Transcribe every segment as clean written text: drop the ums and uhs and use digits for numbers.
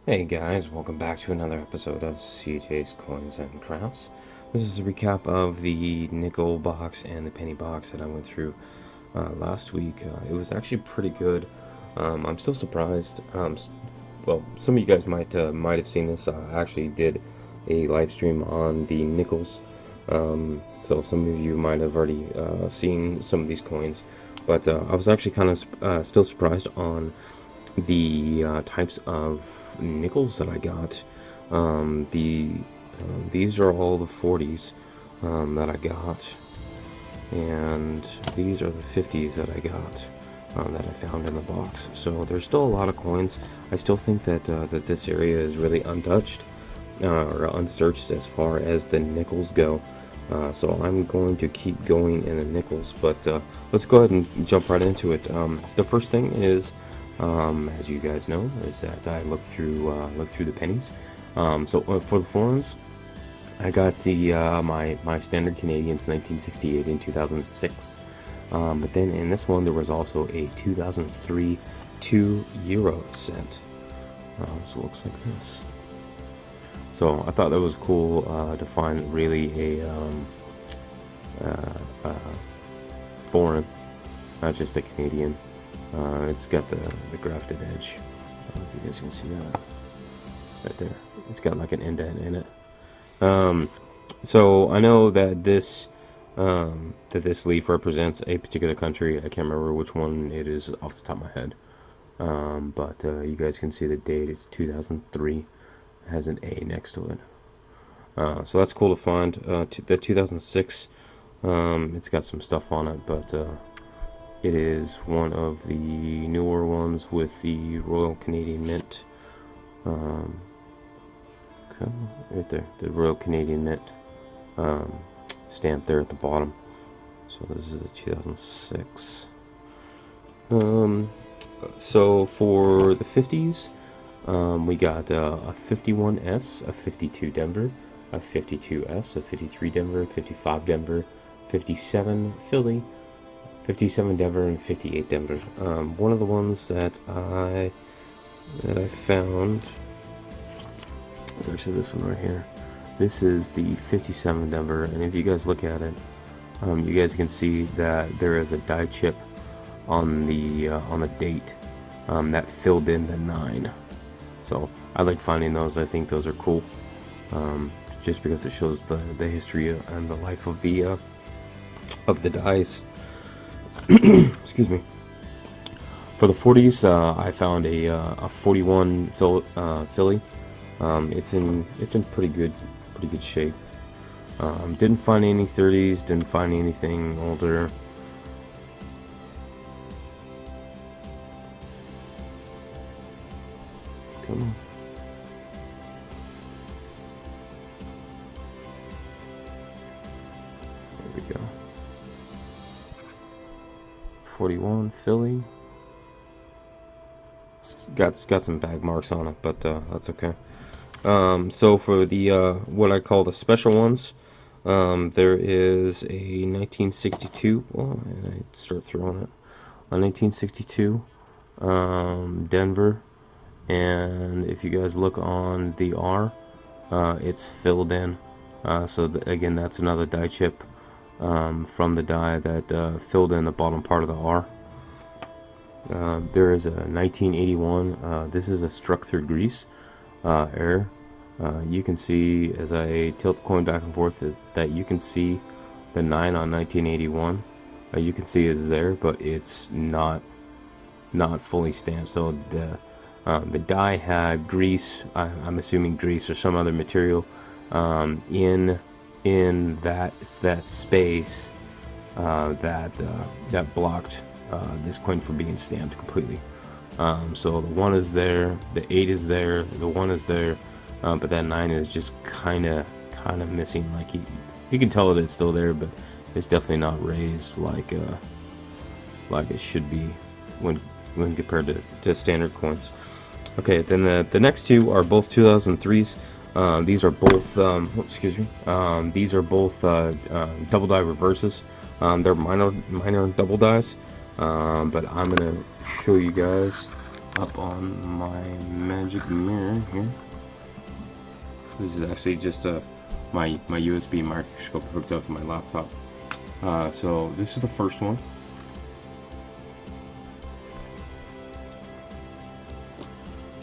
Hey guys, welcome back to another episode of CJ's Coins and Crafts. This is a recap of the nickel box and the penny box that I went through last week. It was actually pretty good. I'm still surprised. Well, some of you guys might have seen this. I actually did a live stream on the nickels, so some of you might have already seen some of these coins. But I was actually kind of still surprised on the types of nickels that I got. These are all the 40s that I got, and these are the 50s that I got that I found in the box. So there's still a lot of coins. I still think that that this area is really untouched or unsearched as far as the nickels go. So I'm going to keep going in the nickels, but let's go ahead and jump right into it. The first thing is, as you guys know, is that I look through the pennies. So for the foreigns, I got the my standard Canadians 1968 and 2006. But then in this one there was also a 2003 €2 cent. So it looks like this. So I thought that was cool to find really a foreign, not just a Canadian. It's got the grafted edge. I don't know if you guys can see that right there. It's got like an indent in it. So I know that this leaf represents a particular country. I can't remember which one it is off the top of my head. But you guys can see the date. It's 2003. It has an A next to it. So that's cool to find. The 2006. It's got some stuff on it, but it is one of the newer ones with the Royal Canadian Mint. Okay, right there, the Royal Canadian Mint stamp there at the bottom. So this is the 2006. So for the 50s, we got a 51S, a 52 Denver, a 52S, a 53 Denver, 55 Denver, 57 Philly, 57 Denver, and 58 Denver. One of the ones that I found is actually this one right here. This is the 57 Denver, and if you guys look at it, you guys can see that there is a die chip on the date that filled in the 9. So I like finding those. I think those are cool, just because it shows the history and the life of the dies. Excuse me. For the 40s, I found a 41 Philly. It's in pretty good shape. Didn't find any 30s. Didn't find anything older. Come on. There we go. 41 Philly. It's got some bag marks on it, but that's okay. So for the what I call the special ones, there is a 1962. Well, I start throwing it. A 1962 Denver, and if you guys look on the R, it's filled in. So again, that's another die chip from the die that filled in the bottom part of the R. There is a 1981. This is a struck through grease error. You can see as I tilt the coin back and forth that you can see the 9 on 1981. You can see it's there, but it's not fully stamped. So the die had grease. I'm assuming grease or some other material in that space that blocked this coin from being stamped completely. So the 1 is there, the 8 is there, the 1 is there, but that 9 is just kind of missing. Like you can tell that it's still there, but it's definitely not raised like it should be when compared to standard coins. Okay, then the next two are both 2003s. These are both excuse me. These are both double die reverses. They're minor double dies. But I'm gonna show you guys up on my magic mirror here. This is actually just my USB microscope hooked up to my laptop. So this is the first one.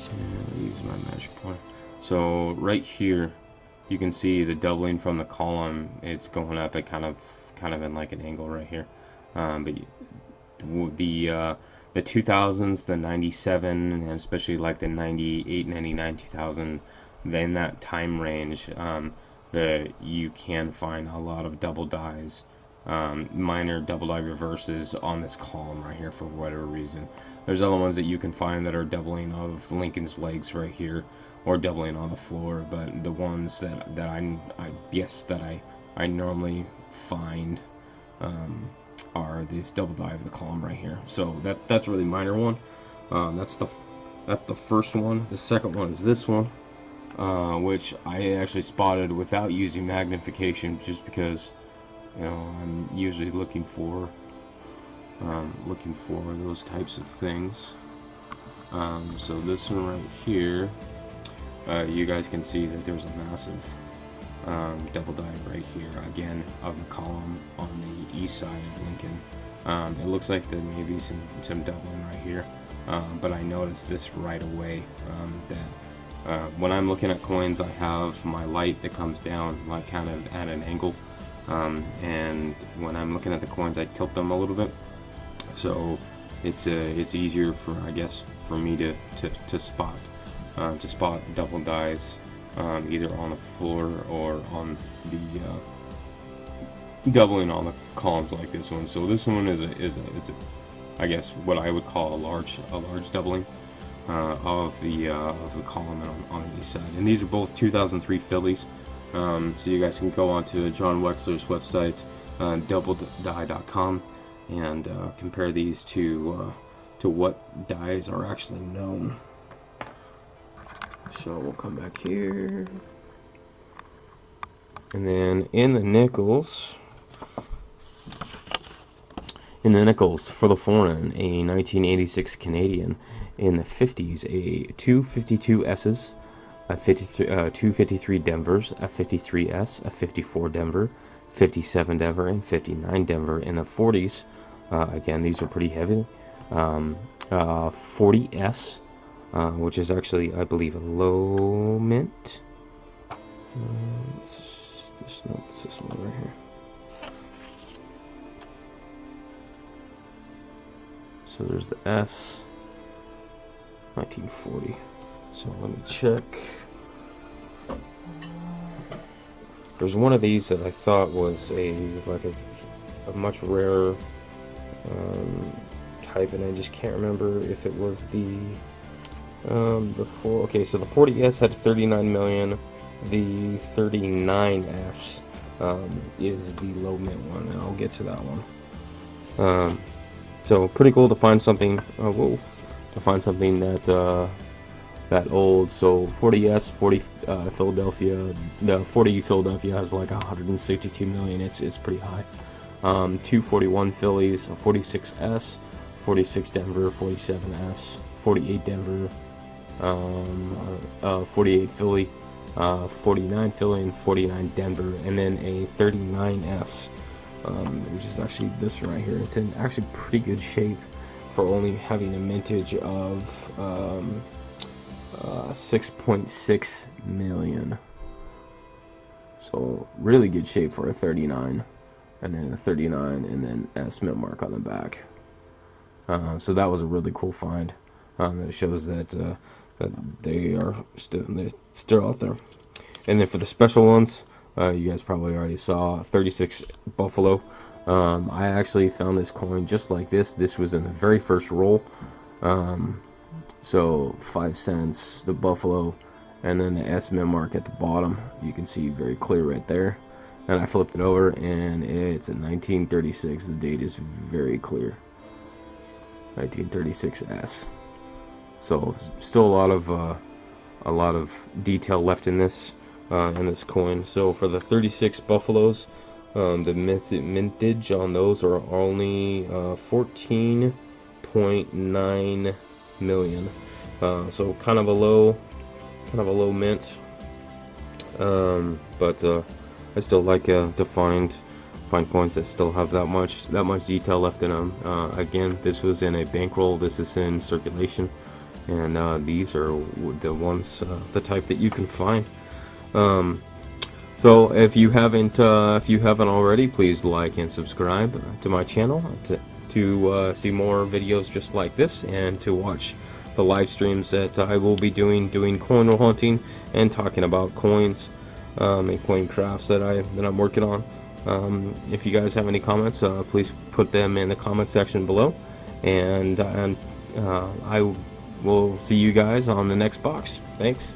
And I'll use my magic pointer. So right here, you can see the doubling from the column. It's going up at kind of in like an angle right here. But the 2000s, the 97, and especially like the 98, 99, 2000, in that time range, you can find a lot of double dies, minor double die reverses on this column right here for whatever reason. There's other ones that you can find that are doubling of Lincoln's legs right here, or doubling on the floor, but the ones that I normally find are these double die of the column right here. So that's a really minor one. That's the first one. The second one is this one, which I actually spotted without using magnification, just because, you know, I'm usually looking for those types of things. So this one right here, you guys can see that there's a massive double die right here, again, of the column on the east side of Lincoln. It looks like there may be some doubling right here, but I noticed this right away, that when I'm looking at coins, I have my light that comes down like kind of at an angle, and when I'm looking at the coins, I tilt them a little bit, so it's easier for, I guess, for me to spot double dies, either on the floor or on the doubling on the columns like this one. So this one is a I guess what I would call a large doubling of the column on the east side. And these are both 2003 Phillies. So you guys can go onto John Wexler's website, doubledie.com, and compare these to what dies are actually known. So we'll come back here, and then in the nickels for the foreign, a 1986 Canadian. In the 50s, a 252 S's, a 253 Denvers, a 53 S, a 54 Denver, 57 Denver, and 59 Denver. In the 40s, again, these are pretty heavy. 40 S. Which is actually, I believe, a low mint. This one right here. So there's the S, 1940. So let me check. There's one of these that I thought was a much rarer type, and I just can't remember if it was the so the 40S had 39 million. The 39S is the low mint one, and I'll get to that one. So pretty cool to find something. That old. So 40S, 40 Philadelphia. The 40 Philadelphia has like 162 million. It's pretty high. 241 Phillies, 46S, 46 Denver, 47S, 48 Denver. 48 Philly, 49 Philly, and 49 Denver, and then a 39S, which is actually this right here. It's in actually pretty good shape for only having a mintage of 6.6 million. So really good shape for a 39, and then a 39, and then S mint mark on the back. So that was a really cool find. That shows that they're still out there. And then for the special ones, you guys probably already saw 36 Buffalo. I actually found this coin just like this. This was in the very first roll. So 5 cents, the Buffalo, and then the S mint mark at the bottom. You can see very clear right there. And I flipped it over, and it's in 1936. The date is very clear. 1936S. So still a lot of detail left in this coin. So for the 36 Buffaloes, the mintage on those are only 14.9 million. So kind of a low mint. But I still like to find coins that still have that much detail left in them. Again, this was in a bankroll. This is in circulation, and these are the ones, the type that you can find. So if you haven't already, please like and subscribe to my channel to see more videos just like this, and to watch the live streams that I will be doing coin roll hunting and talking about coins and coin crafts that I'm working on. If you guys have any comments, please put them in the comment section below, and I will see you guys on the next box. Thanks.